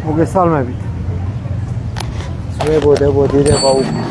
მოგესალმებით. დებოდდება უკვე.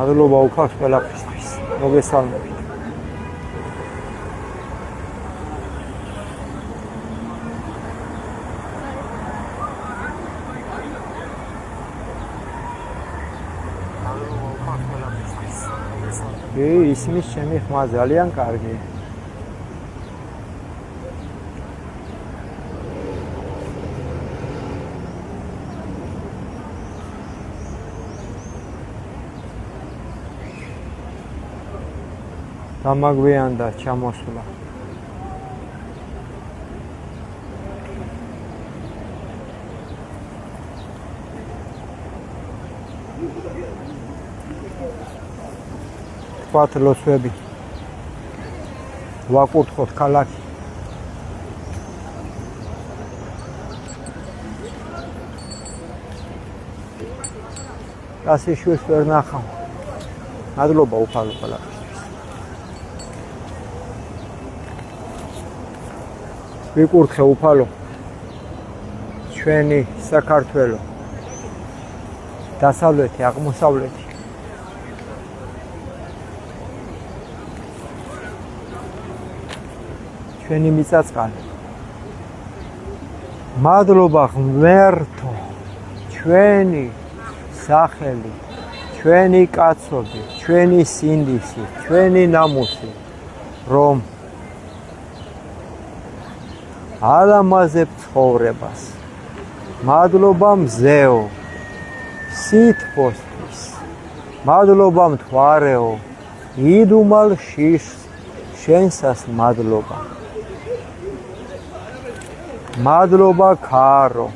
მადლობა უკავს ყველაფრისთვის. მოგესალმებით. ისმის ჩემი ხმა ძალიან კარგი. დამაგვიანდა ჩამოსვლა. თქვათ ლოცვები. ვაკურთხოთ ქალაქი. ასე შუს ვერ ნახავ. მადლობა უფალო ქალაქი. ვიკურთხე უფალო ჩვენი საქართველო დასავლეთი აღმოსავლეთი ჩვენი მიწა-წყალი მადლობა ღმერთო ჩვენი სახელი ჩვენი კაცობი ჩვენი სინდისი ჩვენი ნამუსი რომ ალამაზებ ცხოვრებას. მადლობა მზეო, სითბოსთვის. მადლობა მთვარეო, იდუმალ შიშს შენსას მადლობა. მადლობა ქარო,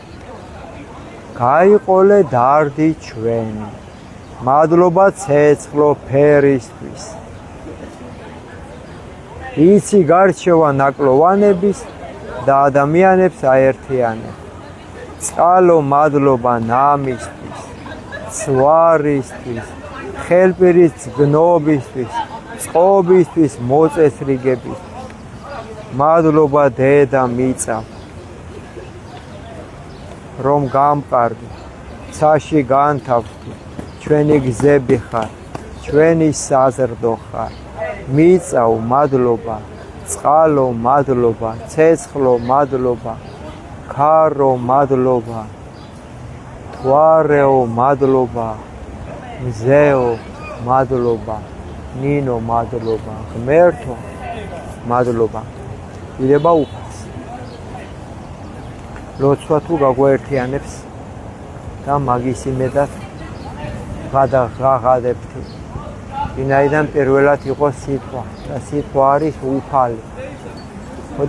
გაიყოლე დარდი ჩვენი. მადლობა ცეცხლო ფერისთვის. იცი გარჩევა ნაკლოვანების და ადამიანებს აერთიანებ. წყალო მადლობა ნამისთვის, ცვარისთვის, ხელპირის გნობისთვის, წყობისთვის, მოწესრიგებისთვის. მადლობა დედა მიწა, რომ გამყარდი, ცაში განთავსდი, ჩვენი გზები ხარ, ჩვენი საზრდო ხარ. მიწაო მადლობა, წყალო მადლობა, ცეცხლო მადლობა, ქარო მადლობა, თვარეო მადლობა, მზეო მადლობა, ნინო მადლობა, ღმერთო მადლობა. ირება უფალს. ლოცვა თუ გაგვაერთიანებს და მაგის იმედად გადაღადებთ. ვინაიდან პირველად იყო სიტყვა და სიტყვა არის უფალი.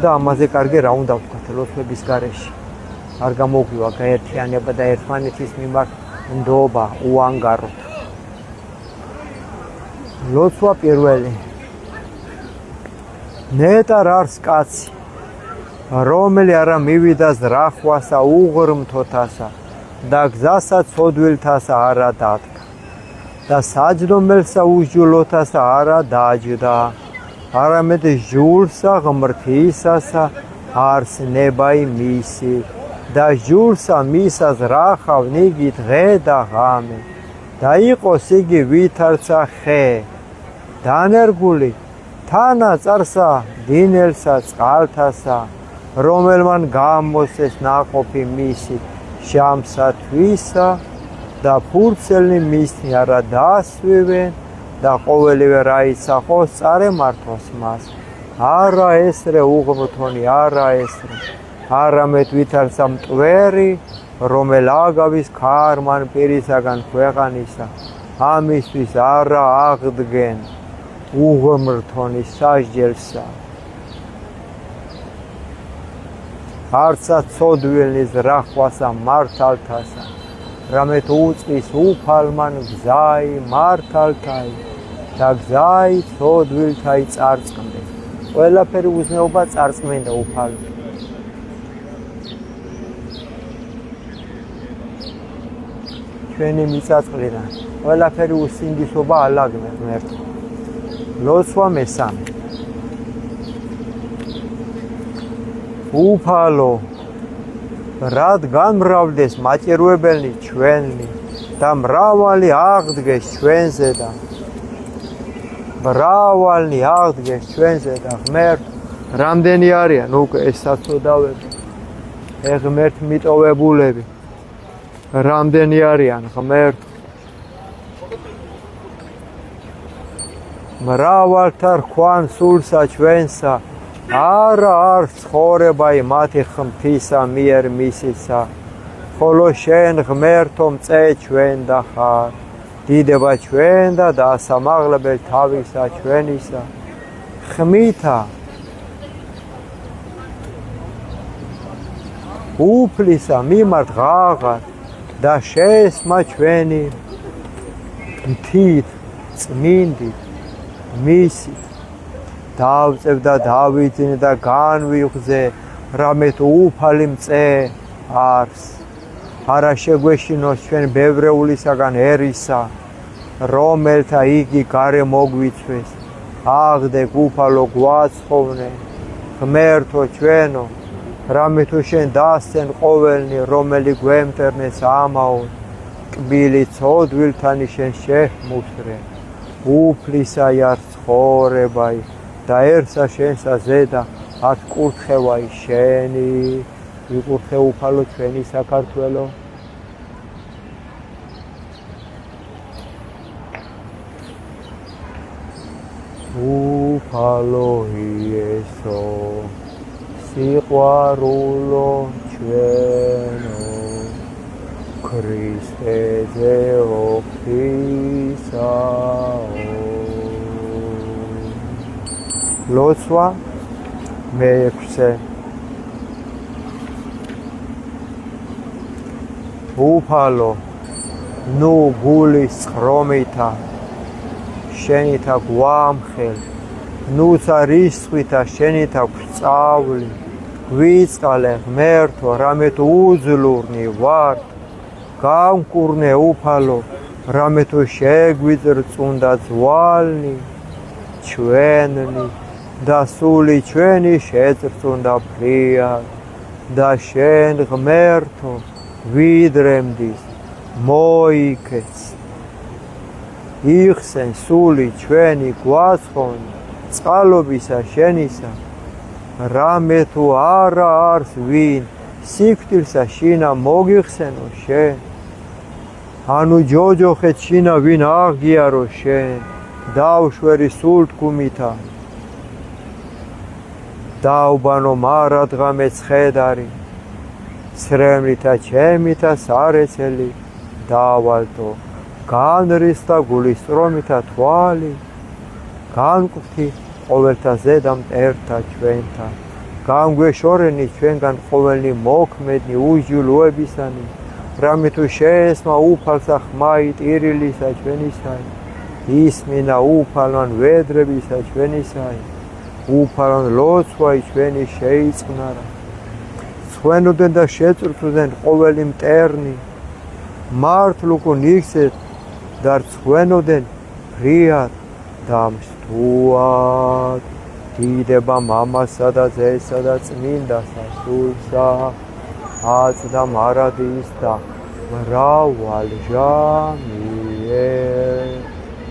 და ამაზე კარგი რა უნდა ვთქვათ ლოცვების გარეშე. არ გამოგვივა გაერთიანება და ერთმანეთის მიმართ ნდობა უანგაროთ. ლოცვა პირველი. ნეტარ არს კაცი, რომელი არა მივიდა ზრახვასა უღრმთოთასა და გზასა ცოდვილთასა არა დადგა. და საჯდომელსა უსჯულოთასა არა დაჯდა, არამედ ჟულსა ღმრთისასა არსნებაი მისი და ჟულსა მისას რახავ ნიგი დღე და ღამე და იყოს იგი ვითარცა ხე დანერგული თანა წარსა დინელსა წყალთასა რომელმან გამოსეს ნაყოფი მისი შამსათვისა და ფურცელი მისნი არა დაასვივენ და ყოველივე რა იცახოს წარემართოს მას. არა ესრე უღმრთონი, არა ესრე, არამედ ვითარცა მტვერი, რომელ აგავის ქარმან პირისაგან ქვეყანისა, ამისთვის არა აღდგენ უღმრთონი სასჯელსა. არცა ცოდვილის რახვასა მართალთასა რამე თუ უწყის უფალმან გზაი მართალთაი და გზაი ცოდვილთაი წარწყმდეს. ყველაფერი უზნეობა წარწყმენდა უფალი. ჩვენი მიწაწყლიდან ყველაფერი უსინდისობა ალაგნე ღმერთო. ლოცვა მესამე. უფალო რად განმრავლდეს მაჭირვებელნი ჩვენი და მრავალი აღდგეს ჩვენზე და მრავალი აღდგეს ჩვენზე და ღმერთო რამდენი არიან უკვე ეს საცოდავები ღმერთ მიტოვებულები რამდენი არიან ღმერთო მრავალთა რქვან სულსა ჩვენსა არა არ ცხოვრება მათი ხმთისა მიერ მისისა ხოლო შენ ღმერთო მწე ჩვენ და ხარ დიდება ჩვენ და დასამაღლებელ თავისა ჩვენისა ხმითა უფლისა მიმართ ღაღარ და შესმა ჩვენი მთით წმინდით მისით დავწევ და დავიძინე და განვიღზე რამე თუ უფალი მწე არს არა შეგვეშინოს ჩვენ ბევრეულისაგან ერისა რომელთა იგი გარე მოგვიცვეს აღდე უფალო გვაცხოვნე ღმერთო ჩვენო რამე თუ შენ დასცენ ყოველნი რომელი გვემტერნეს ამაოდ კბილი ცოდვილთანი შენ შეჰმუსრე უფლისაი არ ცხოვრებაი და ერთსა შენსა ზედა არ კურთხევაი შენი ვიკურთხე უფალო ჩვენი საქართველო უფალო იესო სიყვარულო ჩვენო ქრისტეზე ღვთისაო ლოცვა მეექვსე უფალო ნუ გულის წყრომითა შენითა გვამხელ ნუცა რისხვითა შენითა გვწავლი გვიწყალე ღმერთო რამე თუ უძლურნი ვარ გამკურნე უფალო რამე თუ შეგვიწრწუნდა ძვალნი ჩვენნი და სული ჩვენი შეწრწუნდა ფრიად და შენ ღმერთო ვიდრემდის მოიქეც იხსენ სული ჩვენი გვაცხოვნი წყალობისა შენისა რამე თუ არა არს ვინ სიკვდილსა შინა მოგიხსენო შენ ანუ ჯოჯოხეთ შინა ვინ აღგიარო შენ დავშვერი სულთქუმითა დავბანო მარადღამე ცხედარი ცრემლითა ჩემითა სარეცელი დავალტო განრისთა გულისწრომითა თვალი განკვთი ყოველთა ზედა მტერთა ჩვენთა გამგვეშორენი ჩვენგან ყოველნი მოქმედნი უჯულოებისანი რამე თუ შეესმა უფალსა ხმაი ტირილისა ჩვენისაი ისმინა უფალმან ვედრებისა ჩვენისაი უფალმან ლოცვაი ჩვენი შეიწყნარა ცხვენოდენ და შეწრწვდნენ ყოველი მტერნი მართლ უკან იქცეთ და ცხვენოდენ ფრიად და მსთუად დიდება მამასა და ძესა და წმინდასა სულსა აწდა მარადის და მრავალ ჟამიერ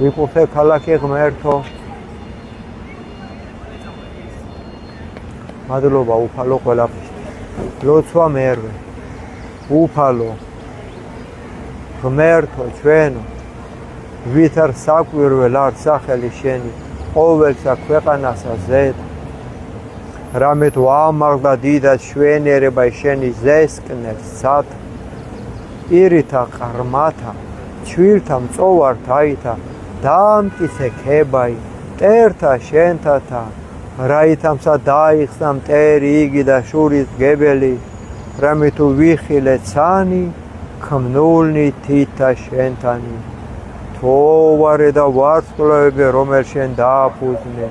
ვიკურთხე ქალაქი ღმერთო მადლობა უფალო ყველაფერს ლოცვა მერვე უფალო ღმერთო ჩვენო ვით არ საკვირველ არ სახელი შენი ყოველსა ქვეყანასა ზედ რამე თუ ამაღლა დიდად შვენიერება შენი ზესკნელს სად ირითა ყრმათა ჩვილთა მწოვართაითა დამტკიცე ქებაი მტერთა შენთათა რაითამსა დაიხსნა მტერი იგი და შურის გებელი რამე თუ ვიხილე ცანი ქმნულნი თითა შენთანი თოვარე და ვარსკვლავები რომელ შენ დააფუძნე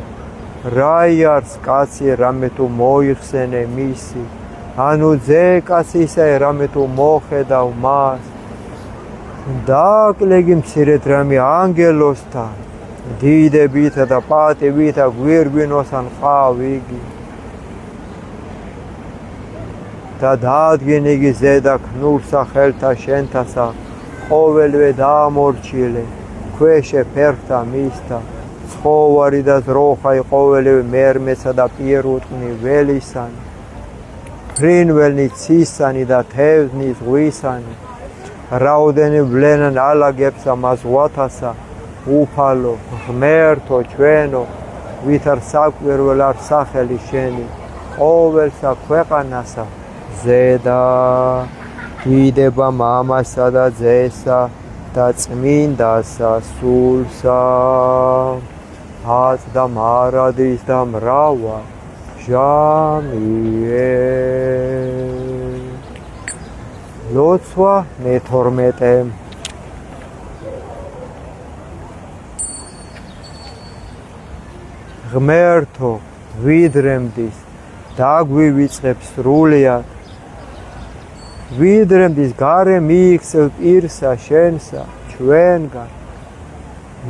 რა იარს კაცი რამე თუ მოიხსენე მისი ანუ ძე კაცისა რამე თუ მოხედავ მას დაკლეგი მცირედ რამე ანგელოსთან დიდებითა და პატივითა გვირგვინოსან ყავ იგი და დაადგენ იგი ზედა ქნულსა ხელთა შენთასა ყოველვე დაამორჩილე ქვეშე ფერხთა მისთა ცხოვარი და ზროხაი ყოველვე მერმესა და პირუტყნი ველისანი ფრინველნი ცისანი და თევზნი ზღვისანი რაოდენი ვლენან ალაგებსა მაზღვათასა უფალო ღმერთო ჩვენო ვითარ საკვირველ არ სახელი შენი ყოველსა ქვეყანასა ზედა დიდება მამასა და ძესა და წმინდასა სულსა აც და მარადის და მრავა ჟამიე ლოცვა მე-12 ღმერთო ვიდრემდის დაგვივიწყებ სრულიად ვიდრემდის გარე მიიქცევ პირსა შენსა ჩვენგან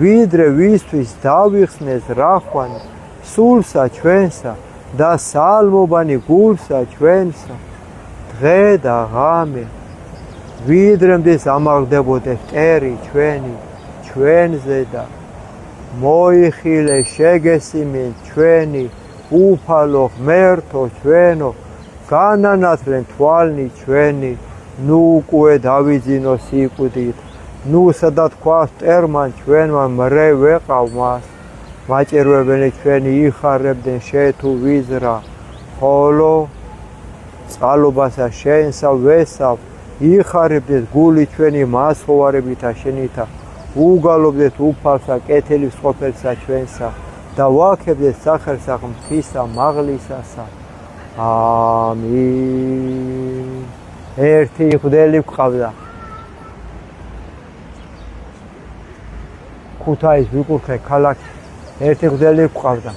ვიდრე ვისთვის დავიხსნეს რახვანი სულსა ჩვენსა და სალმობანი გულსა ჩვენსა დღე და ღამე ვიდრემდის ამაღლდებოდეთ მტერი ჩვენი ჩვენზე და მოიხილე შეგესიმენ ჩვენი უფალო ღმერთო ჩვენო განანათლენ თვალნი ჩვენი ნუ უკვე დავიძინო სიკვდით ნუ სადა თქვა მტერმან ჩვენმა მრე ვეყავ მას მაჭირვებელი ჩვენი იხარებდნენ შე თუ ვიზრა ხოლო წყალობასა შენსა ვესავ იხარებდეთ გული ჩვენი მასხოვარებითა შენითა უგალობდეთ უფალსა კეთილის ყოფილსა ჩვენსა და ვაქებდეთ სახელსა ღმრთისა მაღლისასა ამინ ერთი მღვდელი გვყავდა ქუთაის ვიკურთხე ქალაქი ერთი მღვდელი გვყავდა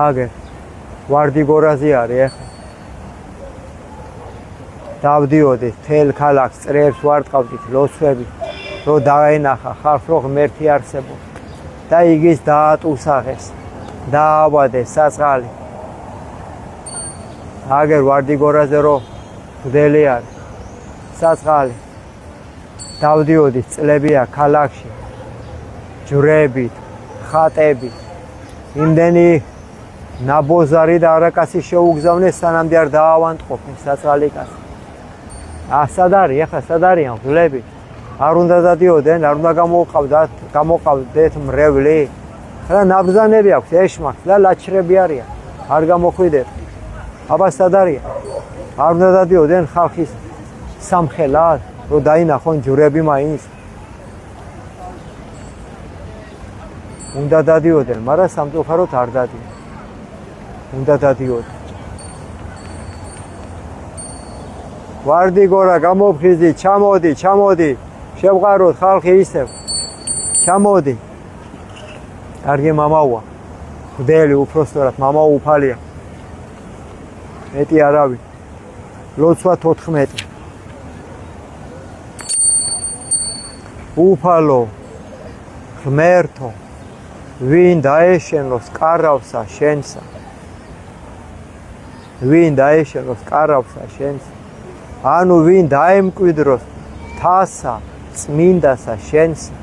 აგერ ვარდიგორაზე არის ეხლა დავდიოდი თელ ქალაქს წრეებს ვარტყავდით ლოცვები რო დაენახა ხალხს რო ღმერთი არსებობს და იგის დაატუსაღეს დააბადეს საწყალი აგერ ვარდიგორაზე რო მღვდელი არის საწყალი დავდიოდი წლებია ქალაქში ჯვრებით ხატებით იმდენი ნაბოზარი და არაკაცი შეუგზავნეს სანამდე არ დაავანტყოფენ საწყალი კაცი სად არის ახლა სად არიან მღვდლები არ უნდა დადიოდნენ არ უნდა გამოყავდეთ მრევლი რა ნაბრძანები აქვს ეშმაკს და ლაჩრები არიან არ გამოხვიდეთ აბა სად არიან არ უნდა დადიოდნენ ხალხის სამხელად რო დაინახონ ჯვრები მაინც უნდა დადიოდნენ მაგრამ სამწუხაროდ არ დადიან უნდა დადიოდნენ ვარდიგორა გამოფხიზდი ჩამოდი შევყაროთ ხალხი ისევ ჩამოდი კარგი მამაუა მღვდელი უფროსწორად მამა უფალია მეტი არავინ ლოცვა 14 უფალო ღმერთო ვინ დაეშენოს კარავსა შენსა ანუ ვინ დაემკვიდროს თასა წმინდასა შენსა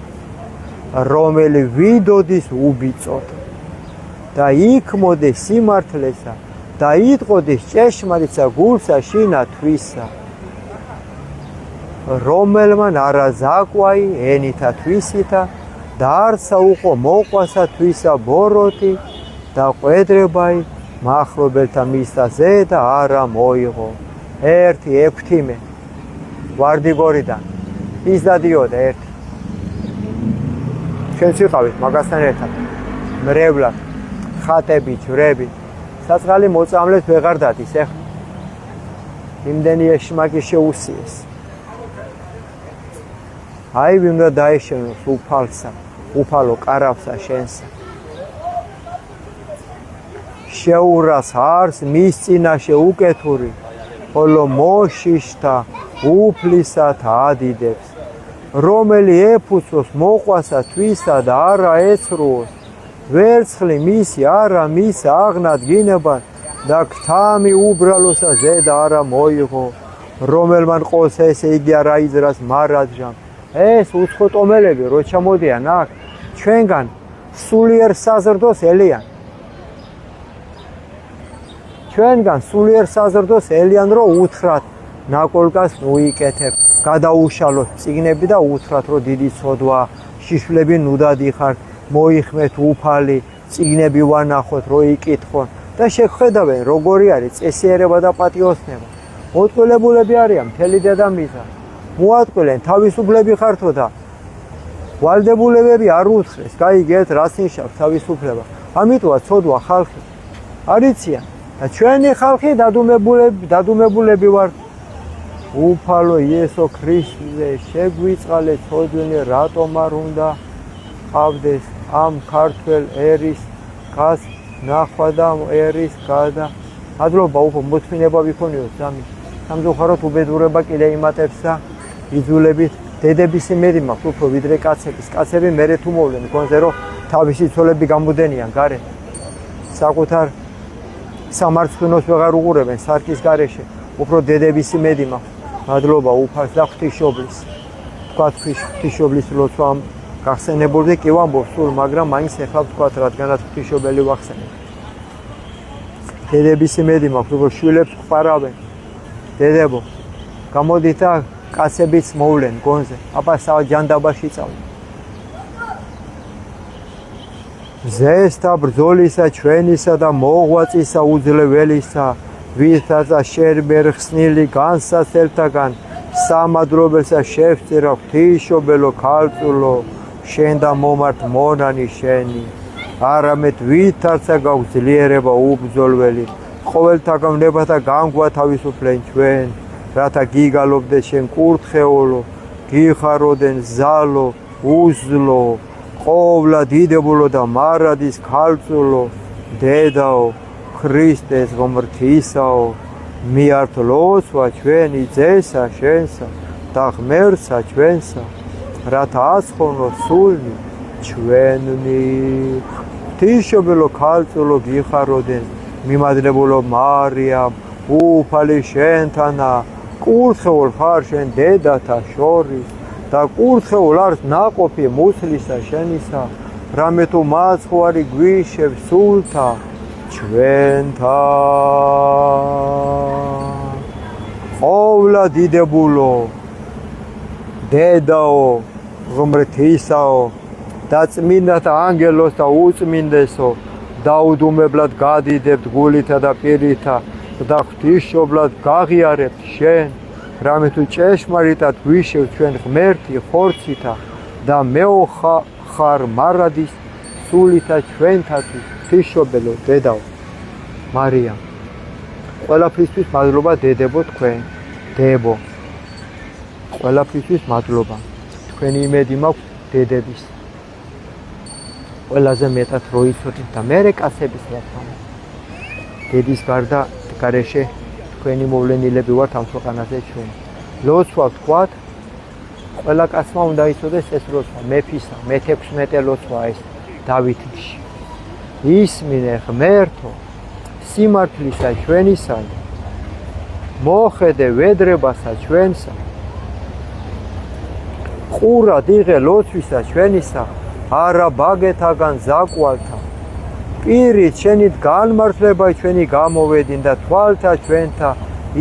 რომელი ვიდოდის უბიწოდ და იქმოდეს სიმართლესა და იტყოდეს ჭეშმარიტსა გულსა შინა თვისა რომელმან არა ზაკვაი ენითა თვისითა და არცა უყო მოყვასა თვისა ბოროტი და ყვედრებაი მახლობელთა მისაზე და არა მოიღო ერთი ექვთიმე ვარდიგორიდან ის დადიოდა ერთი ჩვენც ვიყავით მაგასთან ერთად მრევლად ხატები ჯვრები საწყალი მოწამლეთ ვეღარ დადის ეხლა იმდენი ეშმაკი შეუსიეს აი ვინ უნდა დაეშენოს უფალსა, უფალო კარავსა შენსა. შეურას არს მის წინაშე უკეთური, ხოლო მოშიშთა უფლისათა ადიდებს. რომელი ეფუძოს მოყვასა თვისა და არა ეცრუოს, ვერცხლი მისი არა მის აღნადგინებად და ქთამი უბრალოსა ზედა არა მოიღო. რომელმან ყოლს ესე იგი არა იძრას მარადჟამ. ეს უცხოტომელები რო ჩამოდიან აქ ჩვენგან სულიერ საზრდოს ელიან. ჩვენგან სულიერ საზრდოს ელიან რო უთხრათ ნაკოლკას მოიკეთებ. გადაუშალოთ წიგნები და უთხრათ რომ დიდი ცოდვა, შიშვლები ნუდად იხართ, მოიხმეთ უფალი, წიგნები ვანახოთ რო იკითხონ და შეხედავენ როგორი არის წესიერება და პატიოსნება. მოტყულებულები არიან მთელი დედამიწა. მოატყვილენ თავისუფლები ხართო და ვალდებულებები არ უთხრეს, გაიგეთ რას ნიშნავს თავისუფლება. ამიტომა ცოდვა ხალხი არიციან და ჩვენი ხალხი დადუმებულები ვართ. უფალო იესო ქრისტე შეგვიწყალე ცოდვინე რატომ არ უნდა ყავდეს ამ ქართველ ერის გას ნახვა და ერის გადა ადრობა უფრო მოთმინება ვიქონიოთ სამი სამწუხაროდ უბედურება კიდე იმატებს და იძულებით დედების იმედი მაქვს უფრო ვიდრე კაცების. კაცები მერე თუ მოვლენ გონზე რომ თავისი ცოლები გამოდენიან გარეთ საკუთარ სამარცხვინოს ვეღარ უყურებენ სარკის გარეშე. უფრო დედების იმედი მაქვს. მადლობა უფალს და ღვთისმშობლის. თქვა ღვთისმშობლის ლოცვა გახსენებულზე კი ვამბობ სულ, მაგრამ მაინც ეხლა ვთქვათ, რადგანაც ღვთისმშობელი ვახსენებ. დედების იმედი მაქვს, როგორ შვილებს გვყარავენ. დედებო, გამოდით და კაცებიც მოვლენ გონზე. აბა ჯანდაბაში წავიდეთ. ზესთა ბრძოლისა ჩვენისა და მოღვაწისა უძლეველისა, ვისთაცა შერბერ ხსნილი განსაცდელთაგან, სამადრობელსა შევწირა ღვთისმშობელო ქალწულო, შენ და მომართ მონანი შენი. არამედ ვითარცა გაქვს ძლიერება უბრძოლველი, ყოველთაგან ვნებათა განგვათავისუფლენ ჩვენ, რათა გიგალობდე შენ კურთხეულო, გიხაროდენ ზალო, უზლო, ყოვლა დიდებულო და მარადის ქალწულო, დედაო, ქრისტეს ღმრთისაო, მიართ ლოცვა ჩვენი ძესა შენსა და ღმერთსა ჩვენსა, რათა აცხოვნო სულნი ჩვენი. ღვთისმშობელო ქალწულო გიხაროდენ, მიმადლებულო მარიამ, უფალი შენთანა, კურთხეულ ხარ შენ დედათა შორის და კურთხეულ არს ნაყოფი მუცლისა შენისა, რამე თუ მაცხვარი გვიშევ სულთა ჩვენთან. ყოვლა დიდებულო, დედაო, ღმრთისაო და წმინდათა ანგელოს და უწმინდესო, დაუდუმებლად გადიდებთ გულითა და პირითა და ღვთისმშობლად გაღიარებთ შენ, რამე თუ ჭეშმარიტად გვიშევ ჩვენ ღმერთი ხორცითა და მეოხარ მარადის სულითა ჩვენთათვის ღვთისმშობელო დედაო მარიამ. ყველაფრისთვის მადლობა დედებო თქვენ, დებო. ყველაფრისთვის მადლობა. თქვენი იმედი მაქვს დედების. ყველაზე მეტად რო იცოდით და მერე კაცების რა თქმა უნდა. დედის გარდა გარეშე თქვენი მოვლენილები ვართ ამ ქვეყანაზე ჩვენ. ლოცვა ვთქვათ, ყველა კაცმა უნდა იცოდეს ეს ლოცვა, მეფისა, მე-16 ლოცვა ეს დავითში. ისმინე ღმერთო, სიმართლისა ჩვენისა, მოხედე ვედრებასა ჩვენსა, ყურად იღე ლოცვისა ჩვენისა, არა ბაგეთაგან ზაკვალთა, პირით შენით განმართლება ჩვენი გამოვედინ და თვალთა ჩვენთა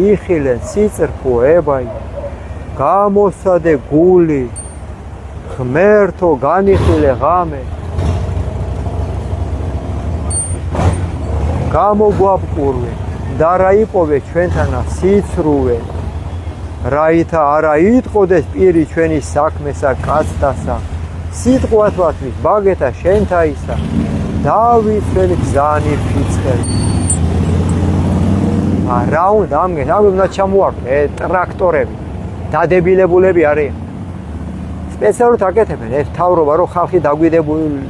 იხილენ სიწრფოებაი. გამოსადე გული, ღმერთო განიხილე ღამე, გამოგვაბყურვე და რა იპოვე ჩვენთანა სიცრუვე, რაითა არა იტყოდეს პირი ჩვენი საქმესა კაცთასა, სიტყვათვათვის ბაგეთა შენთაისა, დავიცველი გზანი ფიცხელი. რა უნდა ამგენ, უნდა ჩამოვარდნე ტრაქტორები, დადებილებულები არიან. სპეციალურად აკეთებენ ეს თავრობა, რომ ხალხი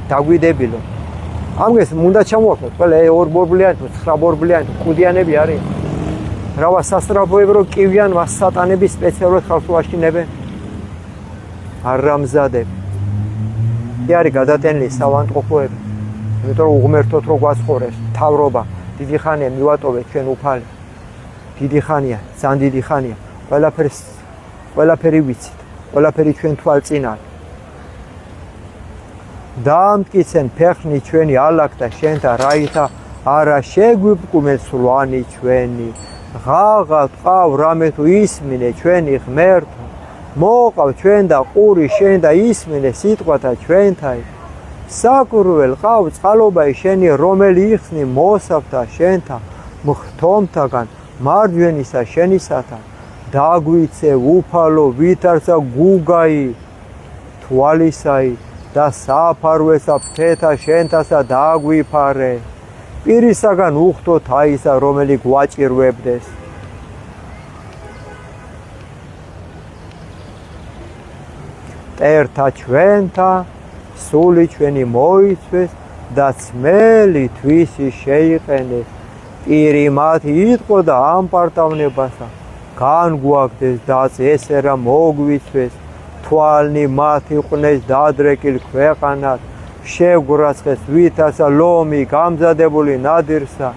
დაგვიდებილო. ამას უნდა ჩამოვაყოთ, ყველა 2 ბორბლიანი, 9 ბორბლიანი, ყუდიანები არის. რავა სასტრაფოები რომ კივიან მას სატანები სპეციალურად ხალხს ვაშინებენ. არამზადები. კი არის გადატენილი სავანტყოფოები. იმიტომ რომ უღმერთოთ რომ გვაცხოვრეს თავრობა. დიდი ხანია მივატოვეთ ჩვენ უფალი. დიდი ხანია, ძალიან დიდი ხანია. ყველაფერი ვიცით. ყველაფერი ჩვენ თვალწინ არის. დაამტკიცენ ფეხნი ჩვენი ალაგთა შენთა რაითა არა შეგვიბკუმენ სულვანი ჩვენი. ღაღად ყავ რამე თუ ისმინე ჩვენი ღმერთო. მოყავ ჩვენ და ყური შენ და ისმინე სიტყვათა ჩვენთაი. საკურվել ყავ წყალობაი შენი რომელი იხსნი მოსავთა შენთა მღვთომთაგან მარჯვენისა შენისათა. დაგვიცე უფალო ვითარცა გუგაი თვალისაი და საფარვესა ფრთეთა შენთასა დაგვიფარე. პირისაგან უხდო თაისა რომელი გვაჭირვებდეს. მტერთა ჩვენთა სული ჩვენი მოიცვეს და ძმელი თვისი შეიყენეს. პირი მათი იტყო და ამპარტავნებასა განგვაგდეს და წესერა მოგვიცვეს. თვალნი მათი ყნეს დადრეკილ ქვეყანად. შეგვრაცხეს ვითაცა ლომი გამზადებული ნადირსა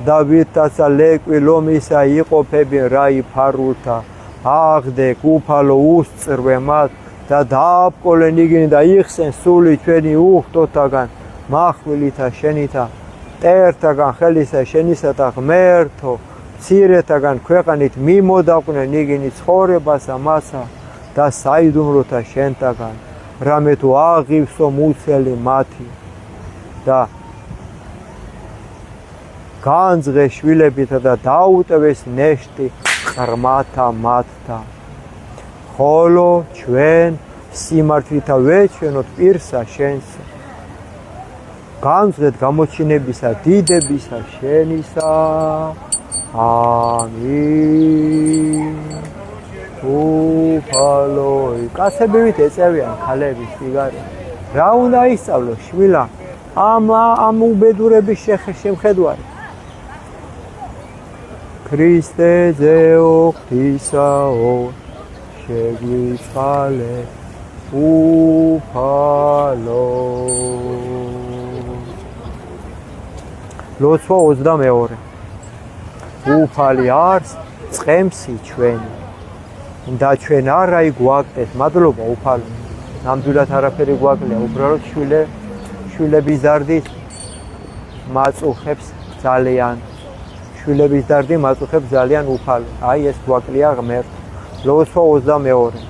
და ვითაცა ლეკვი ლომისა იყოფებინ რაი ფარულთა. აღდეკ უფალო უსწრვე მათ და დააბკოლენ იგინი და იხსენ სული ჩვენი უხდოთაგან მახვილითა შენითა. მტერთაგან ხელისა შენისათა ღმერთო მცირეთაგან ქვეყანით მიმოდაყვნენ იგინი ცხოვრებასა მასა და საიდუმლოთა შენთაგან. რამე თუ აღივსო მუცელი მათი და განძღე შვილებითა და დაუტევეს ნეშტი ღრმათა მათთა. ხოლო ჩვენ სიმართლითა ვეჩვენოთ პირსა შენს. განძღეთ გამოჩინებისა დიდებისა შენისა. ამინ. უფალოი კაცებივით ეწევიან ქალების ფიგარი. რა უნდა ისწავლოს შვილა ამ უბედურების შემხედვარი. ქრისტე ძეო ღვთისაო შეგვიწყალე უფალო. ლოცვა 22. უფალი არს წყემსი ჩვენი და ჩვენ არა იგვაკდეს. მადლობა უფალო. ნამდვილად არაფერი გვაკლია, უბრალოდ შვილების დარდით მაწუხებს ძალიან. შვილების დარდი მაწუხებს ძალიან უფალო. აი ეს გვაკლია ღმერთო. ლოცვა 22.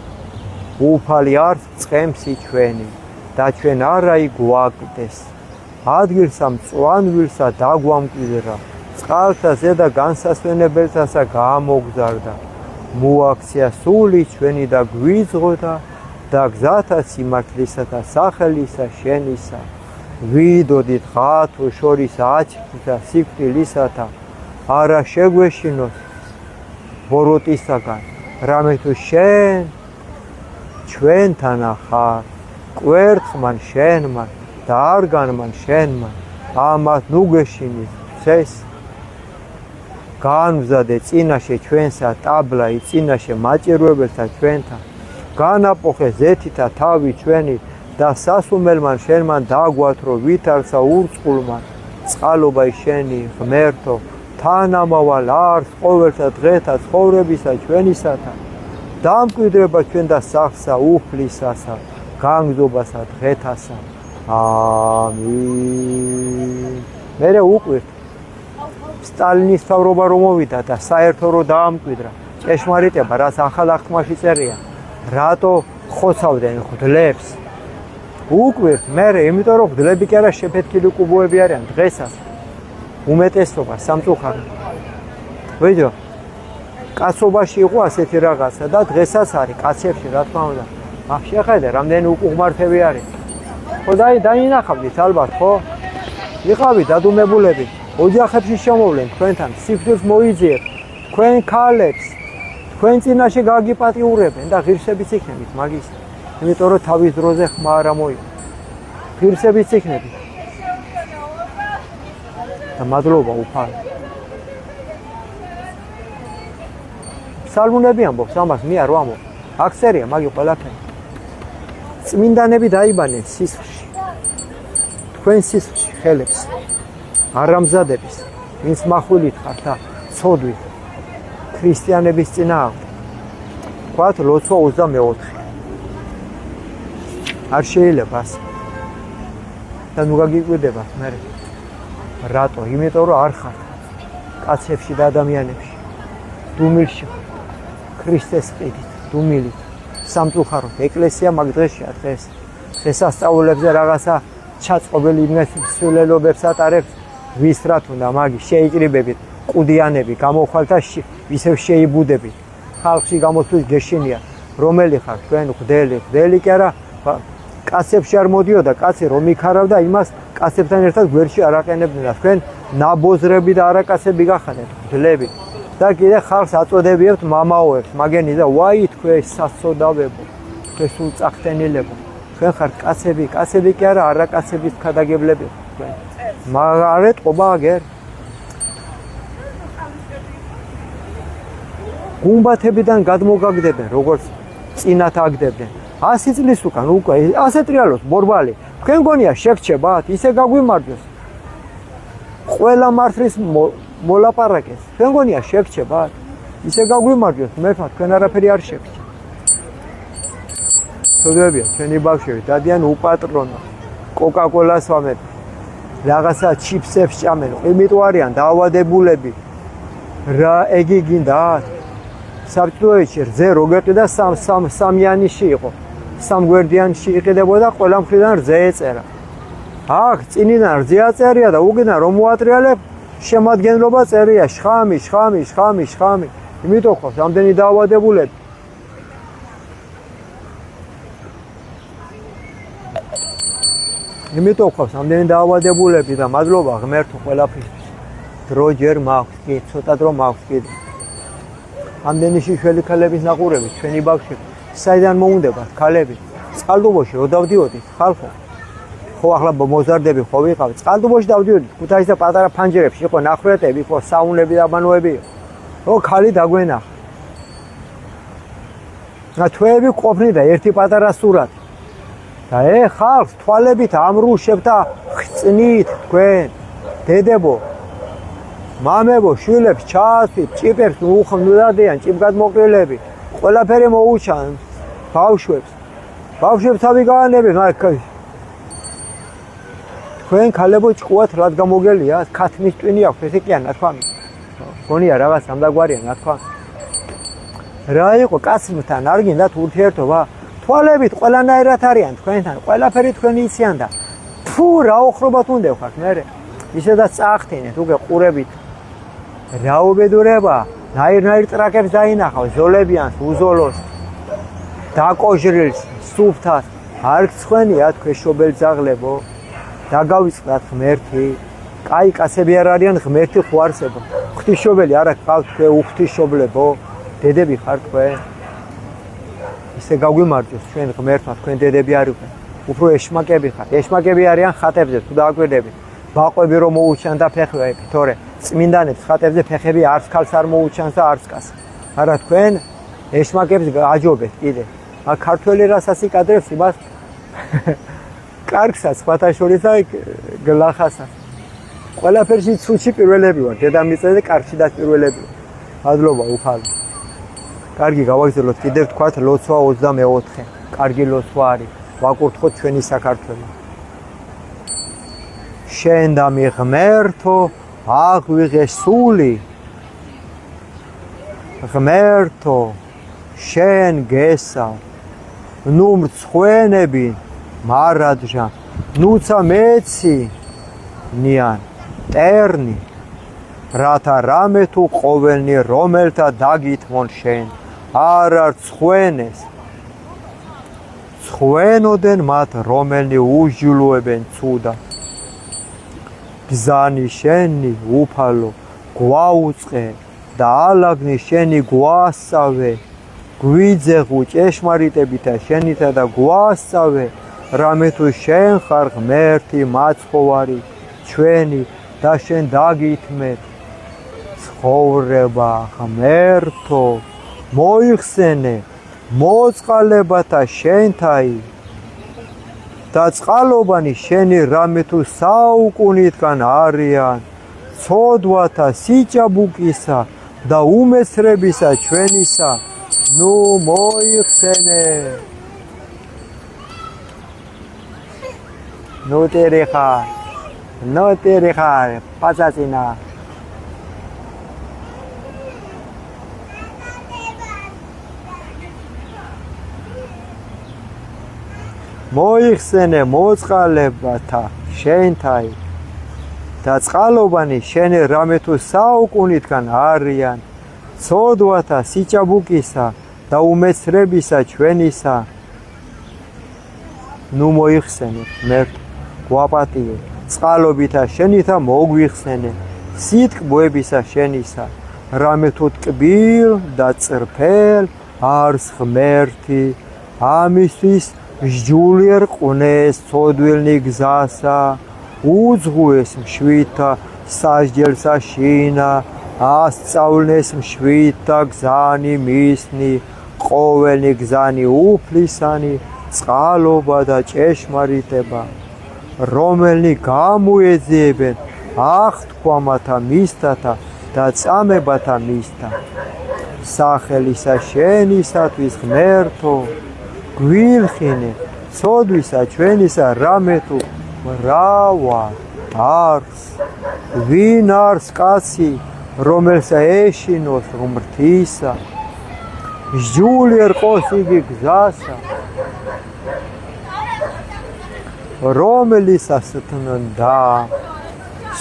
უფალი არს წყემსი ჩვენი და ჩვენ არა იგვაკდეს. ადგილსა მწვანვილსა დაგვამკვიდრა. წყალთა ზედა განსასვენებელთასა გამოგზარდა. მოაქცია სული ჩვენი და გვიძღოდა და გზათა სიმართლისა და სახელისა შენისა. ვიდოდით ღათო შორის აჩქრთა სიკვდილისათა არა შეგვეშინოს ბოროტისაგან. რამე თუ შენ ჩვენთან ხარ კვერცხმან შენმან და არგანმან შენმან ამათ ნუ გვეშინის წეს. განვზადე წინაშე ჩვენსა ტაბლა წინაშე მაჭირვებელთა ჩვენთან. განაპოხე ზეთითა თავი ჩვენი და სასუმელმან შენმან დაგვათრო ვითარცა ურწყულმან. წყალობა შენი ღმერთო თანამავალ არს ყოველთა დღეთა ცხოვრებისა ჩვენისათა. დამკვიდრება ჩვენ და სახსა უფლისასა განგზობასა დღეთასა. ამინ. მერე უყვირთ სტალინის თავრობა რომ მოვიდა და საერთო რომ დაამკვიდრა. ჭეშმარიტება რაც ახალ აღთქმაში წერია. რატო ხოცავდნენ მღვდლებს? უყვირთ მერე, იმიტომ რომ მღვდლები კი არა შეფეთქილი კუბოები არიან დღესაც. უმეტესობა სამწუხაროდ. ვიდეო კაცობაში იყო ასეთი რაღაცა და დღესაც არის კაცებში რა თქმა უნდა. ახ შეხედე რამდენი უკუღმართები არის. ხო დაინახავდით ალბათ ხო? იყავით დადუმებულები. ოჯახებში შემოვლენ თქვენთან, სიფრთხილს მოიძიებთ, თქვენ ქალებს, თქვენ წინაშე გაგიპატიურებენ და ღირსებიც იქნებით მაგის. იმიტომ რომ თავის დროზე ხმა არ მოიგო. ღირსების წიგნები. და მადლობა უფალი. ფსალმუნები ამბობს ამას, მე არ ვამბობ. აქ წერია მაგი ყველაფერი. წმინდანები დაიბანენ სისხლში. თქვენ სისხლში ხელებს არამზადების, ვინც מחვილით ხართ და ცოდვით ქრისტიანების წინააღმდეგ. ვთქვათ ლოცვა 24. არ შეიძლება ასე. და ნუ გაგიკვირდება მე. რატო? იმიტომ რომ არ ხართ კაცებში და ადამიანებში. დუმილში ქრისტეს ყიდით, დუმილით. სამწუხაროდ ეკლესია მაგ დღეშია დღეს. დღესასწაულებზე რაღაცა ჩაწყობილი იმსვლელობებს ატარებს, ვის რა თუნდა მაგი შეიკრიბებით, ყუდიანები გამოვხვალთ და ისევ შეიბუდებით. ხალხში გამოსვლის გეშინია, რომელი ხარ თქვენ ხდელი, ხდელი კი არა, კაცებში არ მოდიოდა, კაცი რომ იხარავდა, იმას კაცებთან ერთად გვერდში არ აყენებდნენ და თქვენ ნაბოზრები და არაკაცები გახანეთ, ხდლები. და კიდე ხალხს აწოდებიებთ მამაოებს, მაგენი და ვაი თქვენ სასწოდავებო, თქვენ სულ წახტენილებო. თქვენ ხართ კაცები, კაცები კი არა, არაკაცების ქადაგებლები თქვენ. არ ეტყობა აგერ. გუმბათებიდან გადმოგაგდებენ, როგორც წინათ აგდებდნენ. 100 წლის უკან უკვე ასე ტრიალოს ბორბალი. თქვენ გონია შეგრჩებათ, ისე გაგვიმარჯოს. ყველა მართლის მოლაპარაკეს. თქვენ გონია შეგრჩებათ, ისე გაგვიმარჯოს, მერფა თქვენ არაფერი არ შეგრჩა. ცოდვებია, ჩვენი ბავშვები დადიან უპატრონო. კოკა-კოლას ვამებთ. რაღაცა ჩიფსებს ჭამენ, ყიმიტვარიან, დაავადებულები. რა ეგი გინდათ? საბჭოეთში რძე როგერტი და სამიანიში იყო. სამგვერდიანში იყიდებოდა, ყველა მხრიდან რძე ეწერა. აქ წინიდან რძე აწერია და უგიდან რომ მოატრიალებ, შემადგენლობა წერია შხამი. იმიტომ ხოს ამდენი დაავადებულები. იმიტომ ხოს ამდენი დაავადებულები და მადლობა ღმერთო ყველაფრისთვის. დრო ჯერ მაქვს, კი, ცოტა დრო მაქვს კიდე. ამდენი შიშველი ქალების ნაყურები, ჩვენი ბავშვები, საიდან მოუნდებათ ქალები? წყალტუბოში რო დავდიოდით, ხალხო. ხო ახლა მოზარდები ხო ვიყავ, წყალტუბოში დავდიოდით, ქუთაისის პატარა ფანჯერებში იყო ნახრეტები, იყო საუნები და ბანოები. რო ქალი დაგვენახა. და თვეები ყოფნიდა ერთი პატარა სურათი. და ხალხს თვალებით ამრუშებთ და ხწნით თქვენ, დედებო. მამებო, შვილებს ჩაასვით, ჭიპებს უხმდადიან, ჭიპგადმოყრილები, ყველაფერი მოუჩან ბავშვებს. ბავშვებს თავი გაანებენ, თქვენ ქალებო ჭკუათ რად გამოგელია, ქათმის ტვინი აქვს, ესე კი არ ნათქვამი. გონია რაღაც ამდაგვარია ნათქვამი. რა იყო კაცმთან არ გინდათ ურთიერთობა? თვალებით ყველანაირად არიან თქვენთან, ყველაფერი თქვენი იციან და ფუ რა ოხრობათ უნდა ხართ მე. ისედაც წაახტინეთ უკვე ყურებით. რაუბედურება, ნაირ ტრაკებს დაინახავ, ზოლებიანს, უზოლოს, დაკოჟრილს, სუფთას, არ გცხვენია თქვენ ძაღლებო, დაგავიწყდათ ღმერთი, კაი კაცები არ არიან, ღმერთი ხო არსებო, ღვთისმშობელი არა გყავთ თქვენ უღვთისმშობლებო, დედები ხარ თქვენ, ისე გაგვიმარჯოს ჩვენ ღმერთმა, თქვენ დედები არ იყვნენ, უფრო ეშმაკები ხართ, ეშმაკები არიან ხატებზე თუ დააკვირდებით, ბაყვები რომ მოუჩან და ფეხები, თორე წმინდანებს ხატებზე ფეხები არც ქალს არ მოუჩანს და არც კაცს. არა თქვენ ეშმაკებს გააჯობეთ კიდე. აქ ქართველი რასაც იკადრებს იმას კარგსაც სხვათა შორის და გლახასაც. ყველაფერში ცუჩი პირველები ვარ, დედამიწაზე და კარგშიდაც პირველები. მადლობა უფალი. კარგი გავაგზავნოთ კიდევ თქვათ ლოცვა 24. კარგი ლოცვა არის. ვაკურთხოთ ჩვენი საქართველო. შენ და მე ღმერთო აღვიღე სული ღმერთო შენ გესავ ნუ მრცხვენები მარადჟა ნუცა მეცი ნიან ტერნი რათა რამე თუ ყოველნი რომელთა დაგითმონ შენ არ არცხვენეს ცხვენოდენ მათ რომელნი უჟილოებენ ცუდა გზანი შენი უფალო გვაუწყე და ალაგნი შენი გვასწავე გვიძეხუ ჭეშმარიტებითა შენითა და გვასწავე რამე თუ შენ ხარ ღმერთი მაცხოვარი ჩვენი და შენ დაგითმეთ ცხოვრება ღმერთო მოიხსენე მოწყალებათა შენთაი და წყალობანი შენი რამე თუ საუკუნითგან არიან ცოდვათა სიჭაბუკისა და უმეცრებისა ჩვენისა ნუ მოიხსენე ნუ ტერი ხარ პაწაწინა მოიხსენე მოწყალებათა შენთაი და წყალობანი შენი რამე თუ საუკუნითგან არიან ცოდვათა სიჭაბუკისა და უმეცრებისა ჩვენისა ნუ მოიხსენე ღმერთო გვაპატიე წყალობითა შენითა მოგვიხსენე სიტყვებისა შენისა რამე თუ ტკბილ და წრფელ არს ღმერთი ამისთვის სჯულიერ ყვნეს ცოდვილნი გზასა უძღვეს მშვიდთა სასჯელსა შინა ასწავლნეს მშვიდთა გზანი მისნი ყოველი გზანი უფლისანი წყალობა და ჭეშმარიტება რომელნი გამოეძიებენ აღთქვამათა მისთათა და წამებათა მისთა სახელისა შენისათვის ღმერთო გვილხინე ცოდვისა ჩვენისა რამე თუ მრავალ არს ვინ არს კაცი რომელსა ეშინოს ღმრთისა სჯულიერ ყოს იგი გზასა რომელიცას თნდა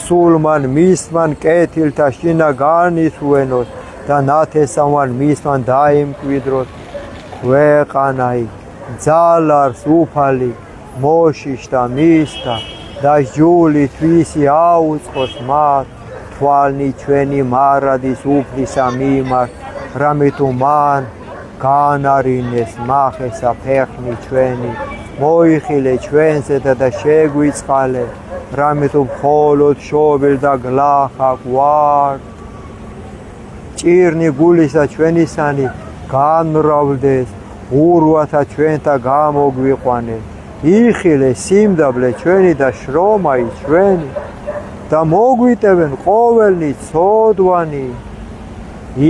სულმან მისმან კეთილთა შინა განისვენოს და ნათესავან მისმან დაიმკვიდროს ქვეყანაი ძალარს უფალი მოშიშთა მისთა და სჯული თვისი აუწყოს მათ თვალნი ჩვენი მარადის უფლისა მიმართ რამე თუ მან განარინეს მახესა ფეხნი ჩვენი მოიხილე ჩვენზე და შეგვიწყალე რამე თუ მხოლოდ შობილ და გლახა გვართ ჭირნი გულისა ჩვენისანი განმრავლდეს ურვათა ჩვენთა გამოგვიყვანე იხილე სიმდაბლე ჩვენი და შრომაი ჩვენი და მოგვიტევენ ყოველნი ცოდვანი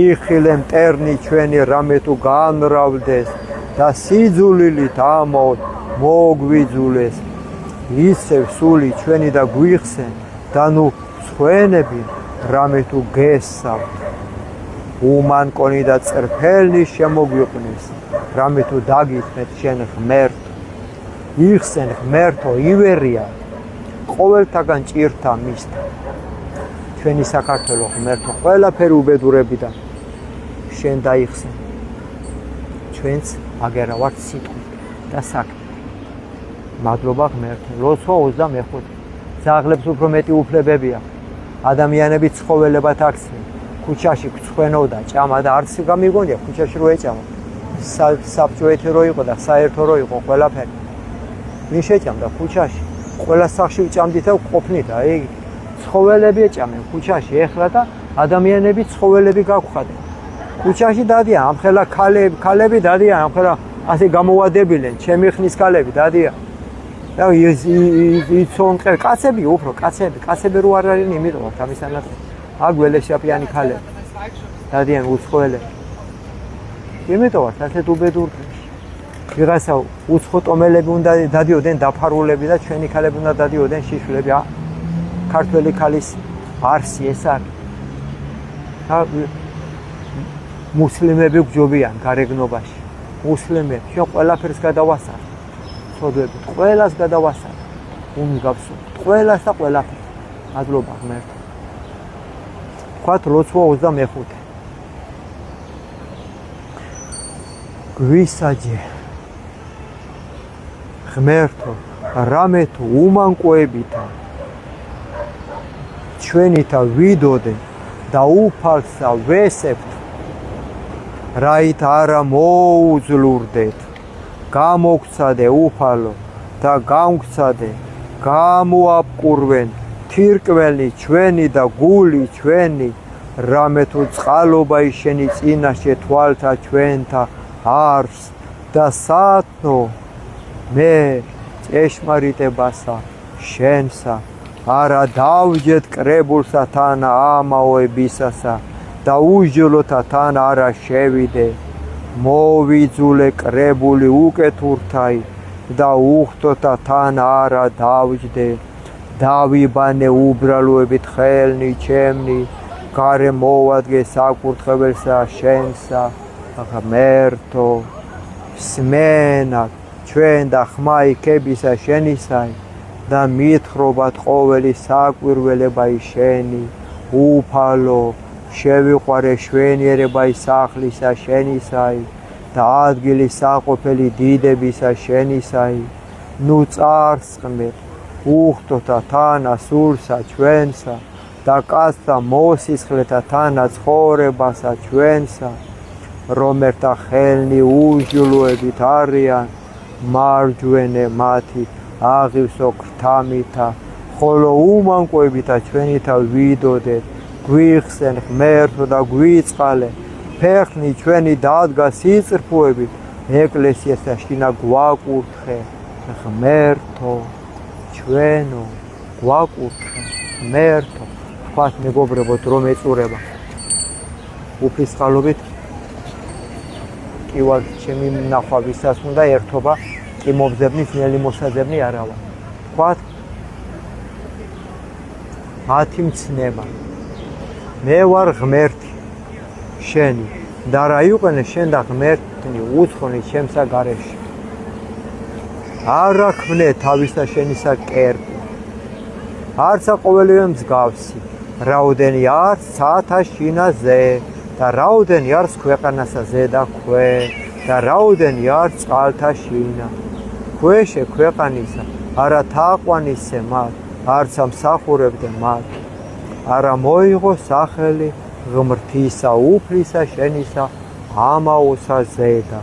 იხილე მტერნი ჩვენი რამე თუ განმრავლდეს და სიძულილით ამოდ მოგვიძულეს ისევ სული ჩვენი და გვიხსენ და ნუ სხვენები რამე თუ გესავთ უმანკონი და წრფელნი შემოგვიყვნის რამე თუ დაგითმეთ შენ ღმერთო იხსენ ღმერთო ივერია ყოველთაგან ჭირთა მისთა ჩვენი საქართველო ღმერთო ყველაფერი უბედურებიდან შენ დაიხსენ ჩვენც აგერა ვართ სიტყვით და საქმით მადლობა ღმერთო ლოცვა 25 ძაღლებს უფრო მეტი უფლებები აქვს ადამიანები ცხოველებად აქცნენ ქუჩაში გწვენოდა ჭამა და არც გამიგონია ქუჩაში რო ეჭამა საბჭოეთი რო იყო და საერთო რო იყო ყველაფერი ვინ შეჭამდა ქუჩაში ყველა სახში ვჭამდით და ყოფნით აი ცხოველები ეჭამენ ქუჩაში ეხლა და ადამიანები ცხოველები გაგვხადნენ ქუჩაში დადიან ამხელა ქალები დადიან ამხელა ასე გამოვადებილენ ჩემი ხნის ქალები დადიან და იცონ კაცები უფრო კაცები რო არ არიან იმიტომ ამისანაც აგველეშაპიანი ქალები დადიან უცხოელები იმიტომ ასეთ უბედურში ვიღაცა უცხო ტომელები უნდა დადიოდნენ დაფარულები და ჩვენი ქალები უნდა დადიოდნენ შიშვლები ქართველი ქალის არსი ეს არის და მუსლიმები გჯობიან გარეგნობაში მუსლიმები შენ ყველაფერს გადავასწარ ცოდვებით ყველას გადავასწარ უმგავსო ყველას და ყველაფერს მადლობა ღმერთო ვთქვათ ლოცვა 25 გვისაჯე ღმერთო რამე თუ უმანკოებითა ჩვენითა ვიდოდე და უფალსა ვესებთ რაით არა მოუძლურდეთ, გამოგცადე უფალო და გამგცადე, გამოაპყურვენ თირკველი ჩვენი და გული ჩვენი, რამე თუ წყალობა ისენი წინაშე თვალთა ჩვენთა არს და სათნო მე ჭეშმარიტებასა შენსა არა დავჯეთ კრებულსა თან ამაოებისასა და უჯლოთა თან არა შევიდე, მოვიძულე კრებული უკეთურთაი და უხთოთა თან არა დავჯდე, დავიბანე უბრალოებით ხელნი ჩემნი, გარე მოვადგე საკურთხეველსა შენსა ღმერთო, სმენა ჩვენ და ხმა იქებისა შენისაი და მითხრობათ ყოველი საკვირველება შენი, უფალო შევიყვარე შვენიერება სახლისა შენისაი და ადგილის საყოფელი დიდებისა შენისაი, ნუ წარსხმე უხთოთა თანა სულსა ჩვენსა და კაცთა მოსისხლეთა თანა ცხოვრებასა ჩვენსა, რომელთა ხელნი უჯლოებით არიან, მარჯვენე მათი აღივსო ქრთამითა, ხოლო უმანკოებითა ჩვენითა ვიდოდეთ, გვიხსენ ღმერთო და გვიწყალე, ფეხნი ჩვენი დადგა სიწრფოებით, ეკლესიასა შინა გვაკურთხე, ღმერთო ჩვენო, გვაკურთხე, ღმერთო. თქვათ მეგობრებოდ, რომ ეწურება უფლისწყალობით კი ვარ ჩემი ნახვა ვისაც უნდა ერთობა, კი მომძებნის ნელი მოსაძებნი არა ვარ. თქვათ მათი მცნება, მე ვარ ღმერთი შენი და რა იყვენე შენ და ღმერთი უცხონი ჩემსა გარეშე. არა ქმნე თავისა შენისა კერპი, არცა ყოველივე მსგავსი, რაოდენი არც ცათა შინაზე და რაოდენი არც ქვეყანასა ზედა ქვე და რაოდენი არც წყალთა შინა. ქვეშე ქვეყანისა არა თაყვანისე მათ, არცა მსახურებდე მათ. არა მოიღო სახელი ღმრთისა უფლისა შენისა ამაოსა ზედა.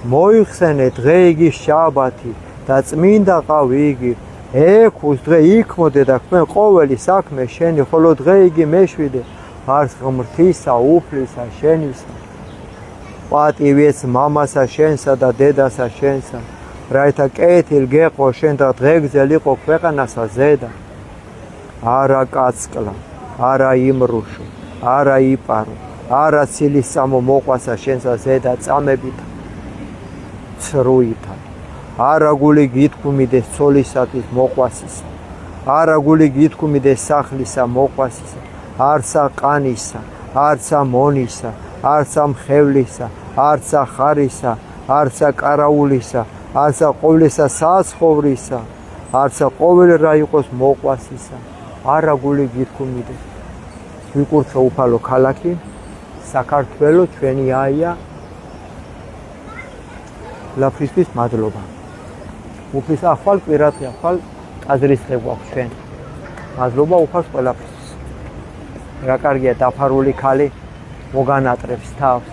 მოიხსენე დღე იგი შაბათი და წმინდა ყავი იგი, ექვუს დღე იქმოდე და ქმენ ყოველი საქმე შენი, ხოლო დღე იგი მეშვიდე არს ღმრთისა უფლისა შენისა. პატივიეს მამასა შენსა და დედასა შენსა, რაითა კეთილ გეყო შენ და დღეგრძელ იყო ქვეყანასა ზედა. არა კაცკლა, არა იმრუშო, არა იპარო, არა ცილისწამო მოყვასა შენსა ზედა წამებითა, ცრუითა. არა გული გითქმიდეს ცოლისათვის მოყვასისა, არა გული გითქმიდეს სახლისა მოყვასისა, არცა ყანისა, არცა მონისა, არცა მხევლისა, არცა ხარისა, არცა კარაულისა, არცა ყოვლისა საცხოვრისა, არცა ყოველი რა იყოს მოყვასისა, არა გული გითქმიდეს. ვიკურთხე უფალო ქალაქი, საქართველო ჩვენი აია, ლაფრისთვის მადლობა. უფლის ახვალ კვირათი ახვალ ტაძრის დღე გვაქვს ჩვენ. მადლობა უფალს ყველაფრის. რა კარგია დაფარული ქალი მოგანატრებს თავს.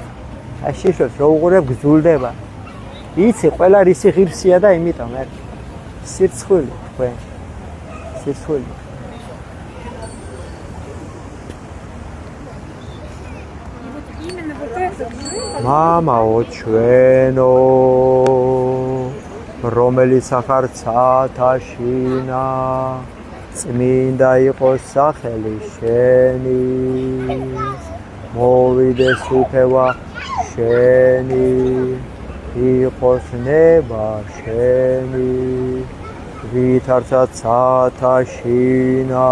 აი შეშვებს რო უყურებ გძულდება. იცი ყველა რისი ღირსია და იმიტომ მე სირცხვილი თქვენ. სირცხვილი. მამაო ჩვენო, რომელიც ახარ ცათა შინა, წმინდა იყოს სახელი შენი, მოვიდეს უფევა შენი, იყოს ნება შენი, ვითარცა ცათა შინა,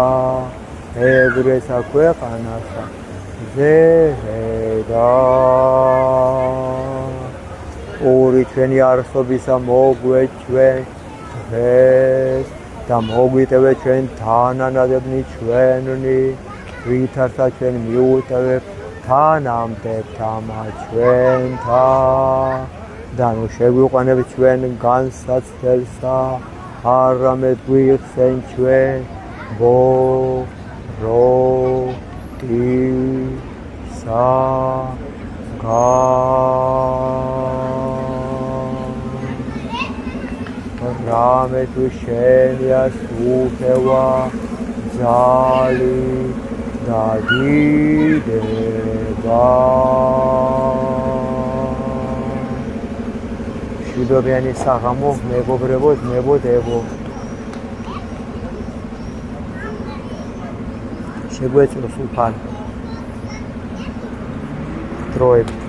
ეგრესა ქვეყანასა ზედა. ორი ჩვენი არსობისა მოგვე ჩვენ დღეს და მოგვიტევე ჩვენ თანანადებნი ჩვენი, ვითარცა ჩვენ მიუტევებ თანამდებთ ამათ ჩვენთან და ნუ შეგვიყვანებ ჩვენ განსაცდელსა, არამედ გვიხსენ ჩვენ ბოროტისა რამე თუ შენია სუფევა ძალი და დიდება მშვიდობიანი საღამო მეგობრებო მებოდებო შეგვეწრო სულთან დროებით